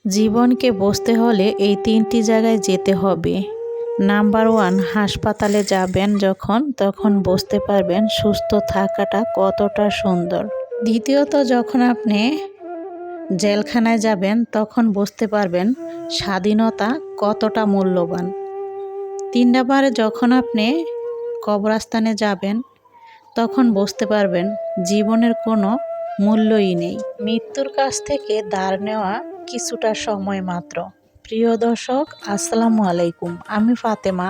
জীবনকে বুঝতে হলে এই ৩টি জায়গায় যেতে হবে। নাম্বার 1, হাসপাতালে যাবেন তখন বুঝতে পারবেন সুস্থ থাকাটা কতটা সুন্দর। দ্বিতীয়ত, যখন আপনি জেলখানায় যাবেন তখন বুঝতে পারবেন স্বাধীনতা কতটা মূল্যবান। ৩ নাম্বারে, যখন আপনি কবরস্থানে যাবেন তখন বুঝতে পারবেন জীবনের কোনো মূল্যই নেই। মৃত্যুর কাছ থেকে ধার নেওয়া কিছুটা সময় মাত্র। প্রিয় দর্শক, আসসালামু আলাইকুম। আমি ফাতেমা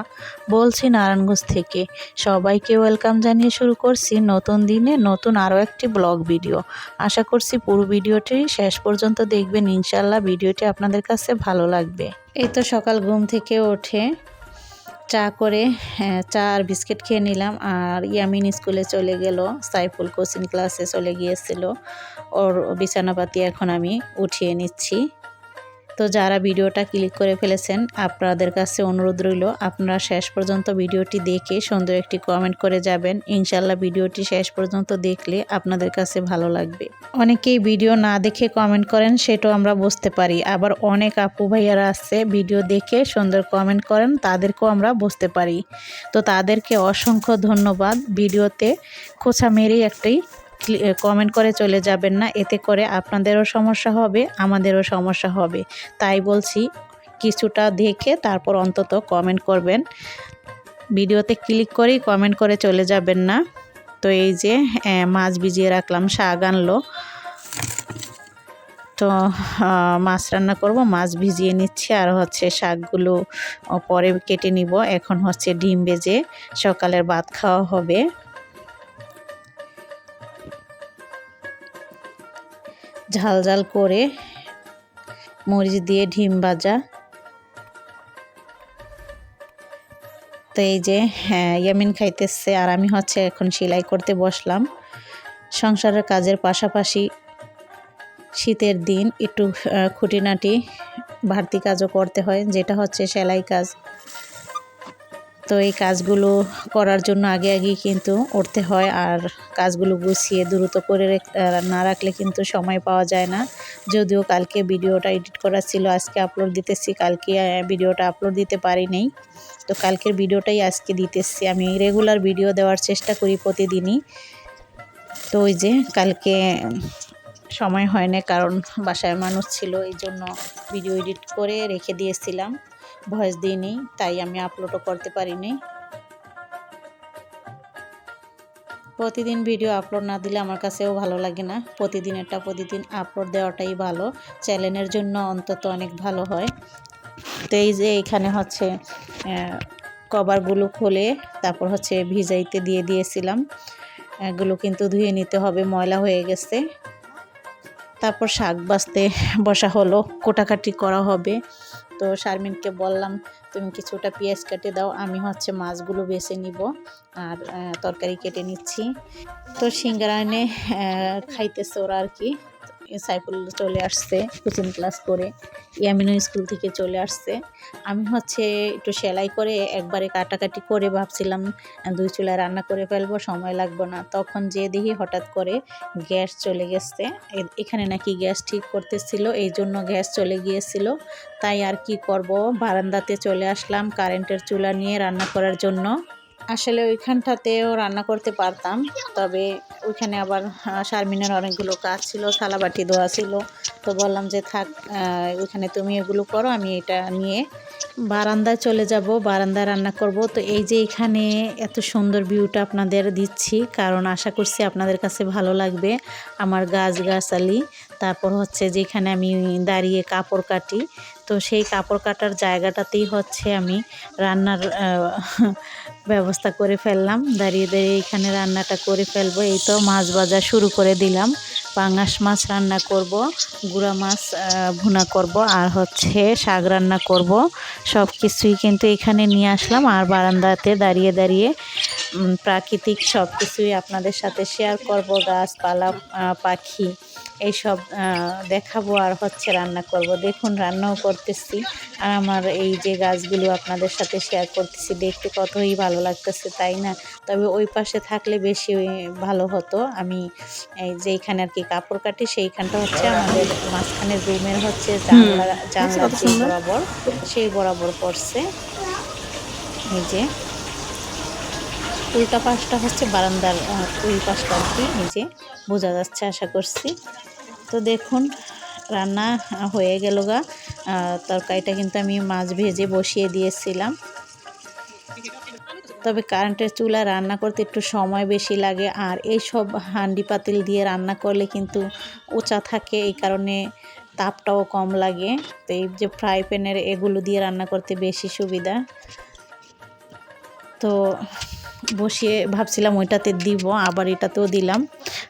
বলছি নারায়ণগঞ্জ থেকে। সবাইকে ওয়েলকাম জানিয়ে শুরু করছি নতুন দিনে নতুন আরও একটি ব্লগ ভিডিও। আশা করছি পুরো ভিডিওটি শেষ পর্যন্ত দেখবেন, ইনশাল্লাহ ভিডিওটি আপনাদের কাছে ভালো লাগবে। এই তো সকাল ঘুম থেকে উঠে চা করে চা আর বিস্কিট খেয়ে নিলাম। আর ইয়ামিন স্কুলে চলে গেল, সাইফুল কোচিং ক্লাসে চলে গিয়েছিল। ওর বিছানাপাতি এখন আমি উঠিয়ে নিচ্ছি। তো যারা ভিডিওটা ক্লিক করে ফেলেছেন, আপনাদের কাছে অনুরোধ রইল আপনারা শেষ পর্যন্ত ভিডিওটি দেখে সুন্দর একটি কমেন্ট করে যাবেন। ইনশাল্লাহ ভিডিওটি শেষ পর্যন্ত দেখলে আপনাদের কাছে ভালো লাগবে। অনেকেই ভিডিও না দেখে কমেন্ট করেন, সেটাও আমরা বুঝতে পারি। আবার অনেক আপু ভাইয়ারা আছে ভিডিও দেখে সুন্দর কমেন্ট করেন, তাদেরকেও আমরা বুঝতে পারি। তো তাদেরকে অসংখ্য ধন্যবাদ। ভিডিওতে খোঁচা মেরেই একটি কমেন্ট করে চলে যাবেন না, এতে করে আপনাদেরও সমস্যা হবে, আমাদেরও সমস্যা হবে। তাই বলছি, কিছুটা দেখে তারপর অন্তত কমেন্ট করবেন। ভিডিওতে ক্লিক করেই কমেন্ট করে চলে যাবেন না। তো এই যে মাছ ভিজিয়ে রাখলাম, শাক আনলো, তো মাছ রান্না করব, মাছ ভিজিয়ে নিচ্ছি। আর শাকগুলো পরে কেটে নিব। এখন ডিম ভেজে সকালের ভাত খাওয়া হবে। ঝাল ঝাল করে মরিচ দিয়ে ডিম ভাজা। তো এই যে ইয়ামিন খাইতেছে, আর আমি এখন সেলাই করতে বসলাম। সংসারের কাজের পাশাপাশি শীতের দিন একটু খুঁটিনাটি বাড়তি কাজও করতে হয়, যেটা সেলাই কাজ। তো এই কাজগুলো করার জন্য আগে কিন্তু উঠতে হয়, আর কাজগুলো গুছিয়ে দ্রুত করে না রাখলে কিন্তু সময় পাওয়া যায় না। যদিও কালকে ভিডিওটা এডিট করা ছিল, আজকে আপলোড দিতেছি। কালকে ভিডিওটা আপলোড দিতে পারি নাই, তো কালকের ভিডিওটাই আজকে দিতেছি। আমি রেগুলার ভিডিও দেওয়ার চেষ্টা করি প্রতিদিনই। তো ওই যে কালকে সময় হয় না, কারণ বাসায় মানুষ ছিল, এই জন্য ভিডিও এডিট করে রেখে দিয়েছিলাম, ভয়েস দিইনি, তাই আমি আপলোডও করতে পারিনি। প্রতিদিন ভিডিও আপলোড না দিলে আমার কাছেও ভালো লাগে না। প্রতিদিন আপলোড দেওয়াটাই ভালো, চ্যানেলের জন্য অন্তত অনেক ভালো হয়। তো এই যে এখানে কভারগুলো খুলে তারপর ভিজাইতে দিয়ে দিয়েছিলাম। এগুলো কিন্তু ধুয়ে নিতে হবে, ময়লা হয়ে গেছে। তারপর শাক বাছতে বসা হলো, কোটাকাটি করা হবে। তো শারমিনকে বললাম, তুমি কিছুটা পেঁয়াজ কেটে দাও, আমি মাছগুলো বেছে নিব আর তরকারি কেটে নিচ্ছি। তো সিঙ্গারা এনে খাইতেছে ওরা আর কি। সাইফুল চলে আসছে কোচিং ক্লাস করে, ইয়ামিনও স্কুল থেকে চলে আসছে। আমি একটু সেলাই করে একবারে কাটাকাটি করে ভাবছিলাম 2 চুলায় রান্না করে ফেলবো, সময় লাগবে না। তখন যে দেখি হঠাৎ করে গ্যাস চলে গেছে। এখানে নাকি গ্যাস ঠিক করতেছিল, এই জন্য গ্যাস চলে গিয়েছিল। তাই আর কি করব, বারান্দাতে চলে আসলাম কারেন্টের চুলা নিয়ে রান্না করার জন্য। আসলে ওইখানটাতেও রান্না করতে পারতাম, তবে ওইখানে আবার শারমিনের অনেকগুলো কাজ ছিল, থালাবাটি ধোয়া ছিল। তো বললাম যে থাক, ওইখানে তুমি এগুলো করো, আমি এটা নিয়ে বারান্দায় চলে যাব, বারান্দায় রান্না করব। তো এই যে এখানে এত সুন্দর ভিউটা আপনাদের দিচ্ছি, কারণ আশা করছি আপনাদের কাছে ভালো লাগবে। আমার গাছগাছালি, তারপর যেখানে আমি দাঁড়িয়ে কাপড় কাটি, তো সেই কাপড় কাটার জায়গাটাতেই আমি রান্নার ব্যবস্থা করে ফেললাম। দাঁড়িয়ে দাঁড়িয়ে এখানে রান্নাটা করে ফেলবো। এই তো মাছ ভাজা শুরু করে দিলাম, পাঙাশ মাছ রান্না করব, গুঁড়া মাছ ভুনা করব, আর শাক রান্না করব। সব কিছুই কিন্তু এখানে নিয়ে আসলাম, আর বারান্দাতে দাঁড়িয়ে দাঁড়িয়ে প্রাকৃতিক সব কিছুই আপনাদের সাথে শেয়ার করব। গাছপালা, পাখি, এইসব দেখাবো আর হচ্ছে রান্না করব। দেখুন রান্নাও করতেছি আর আমার এই যে গাছগুলো আপনাদের সাথে শেয়ার করতেছি, দেখতে কতই ভালো লাগতেছে তাই না? তবে ওই পাশে থাকলে বেশি ভালো হতো। আমি এই যেইখানে আর কি কাপড় কাটি সেইখানটা হচ্ছে আমাদের মাঝখানের রুমের হচ্ছে জানলার যে বরাবর সেই বরাবর পড়ছে। এই যে উল্টা পাশটা হচ্ছে বারান্দার ওই পাশটা আর কি, এই যে বোঝা যাচ্ছে আশা করছি। তো দেখুন রান্না হয়ে গেল গা। তরকারিটা কিন্তু আমি মাছ ভেজে বসিয়ে দিয়েছিলাম। তবে কারেন্টের চুলা রান্না করতে একটু সময় বেশি লাগে, আর এইসব হাঁডি পাতিল দিয়ে রান্না করলে কিন্তু উঁচা থাকে, এই কারণে তাপটাও কম লাগে। তো এই যে ফ্রাই প্যানের এগুলো দিয়ে রান্না করতে বেশি সুবিধা। তো বসিয়ে ভাবছিলাম ওইটাতে দিব, আবার এটাতেও দিলাম।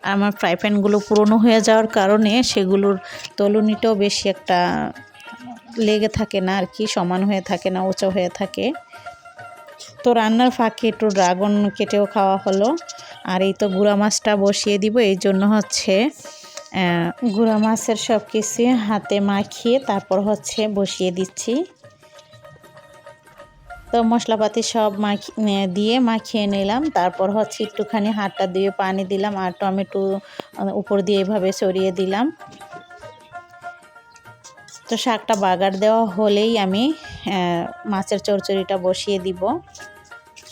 আর আমার ফ্রাই প্যানগুলো পুরনো হয়ে যাওয়ার কারণে সেগুলোর তলুনিটাও বেশি একটা লেগে থাকে না আর কি, সমান হয়ে থাকে না, উঁচু হয়ে থাকে। তো রান্নার ফাঁকে একটু ড্রাগন কেটেও খাওয়া হলো। আর এই তো গুঁড়া মাছটা বসিয়ে দিব, এই জন্য হচ্ছে গুঁড়া মাছের সব কিছু হাতে মাখিয়ে তারপর হচ্ছে বসিয়ে দিচ্ছি। তো মশলাপাতি সব দিয়ে মাখিয়ে নিলাম। তারপর হচ্ছে একটুখানি হাতটা দিয়ে পানি দিলাম আর টমেটো উপর দিয়ে এভাবে ছড়িয়ে দিলাম। তো শাকটা বাগার দেওয়া হলেই আমি মাছের চচ্চড়িটা বসিয়ে দিব।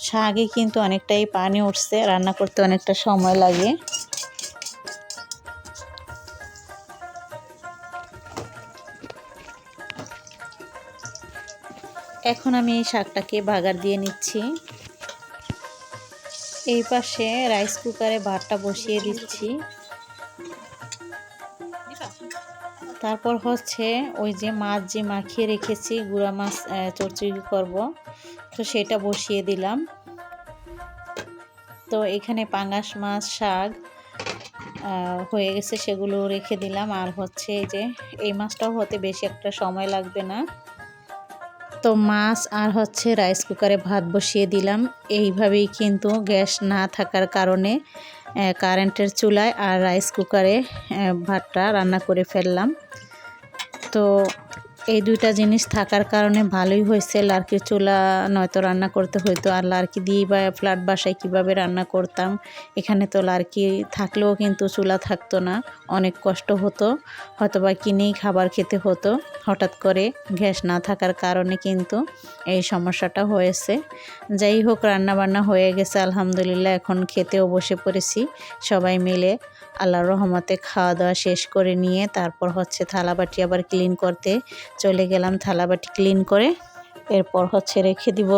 শাকে কিন্তু অনেকটাই পানি উঠছে, রান্না করতে অনেকটা সময় লাগে। এখন আমি এই শাকটাকে বাগার দিয়ে নিচ্ছি। এই পাশে রাইস কুকারে ভাতটা বসিয়ে দিচ্ছি। তারপর হচ্ছে ওই যে মাছ যে মাখিয়ে রেখেছি, গুঁড়া মাছ চচ্চড়ি করব, তো সেটা বসিয়ে দিলাম। তো এখানে পাঙ্গাস মাছ শাক হয়ে গেছে, সেগুলো রেখে দিলাম। আর হচ্ছে এই যে এই মাছটাও হতে বেশি একটা সময় লাগবে না। তো মাছ আর হচ্ছে রাইস কুকারে ভাত বসিয়ে দিলাম। এইভাবেই কিন্তু গ্যাস না থাকার কারণে কারেন্টের চুলায় আর রাইস কুকারে ভাতটা রান্না করে ফেললাম। তো এই দুইটা জিনিস থাকার কারণে ভালোই হয়েছে। লার্কির চুলা নয়তো রান্না করতে হইতো, আর লার্কি দিয়ে বা ফ্ল্যাট বাসায় কীভাবে রান্না করতাম। এখানে তো লার্কি থাকলেও কিন্তু চুলা থাকতো না, অনেক কষ্ট হতো, হয়তো বা কিনেই খাবার খেতে হতো। হঠাৎ করে গ্যাস না থাকার কারণে কিন্তু এই সমস্যাটা হয়েছে। যাই হোক, রান্না বান্না হয়ে গেছে আলহামদুলিল্লাহ। এখন খেতেও বসে পড়েছি সবাই মিলে। আল্লাহর রহমতে খাওয়া দাওয়া শেষ করে নিয়ে তারপর হচ্ছে থালাবাটি আবার ক্লিন করতে চলে গেলাম। থালাবাটি ক্লিন করে এরপর হচ্ছে রেখে দিব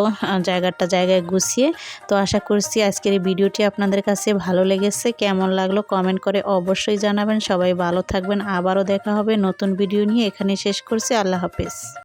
জায়গায় গুছিয়ে। তো আশা করছি আজকের এই ভিডিওটি আপনাদের কাছে ভালো লেগেছে। কেমন লাগলো কমেন্ট করে অবশ্যই জানাবেন। সবাই ভালো থাকবেন, আবারও দেখা হবে নতুন ভিডিও নিয়ে। এখানে শেষ করছি, আল্লাহ হাফেজ।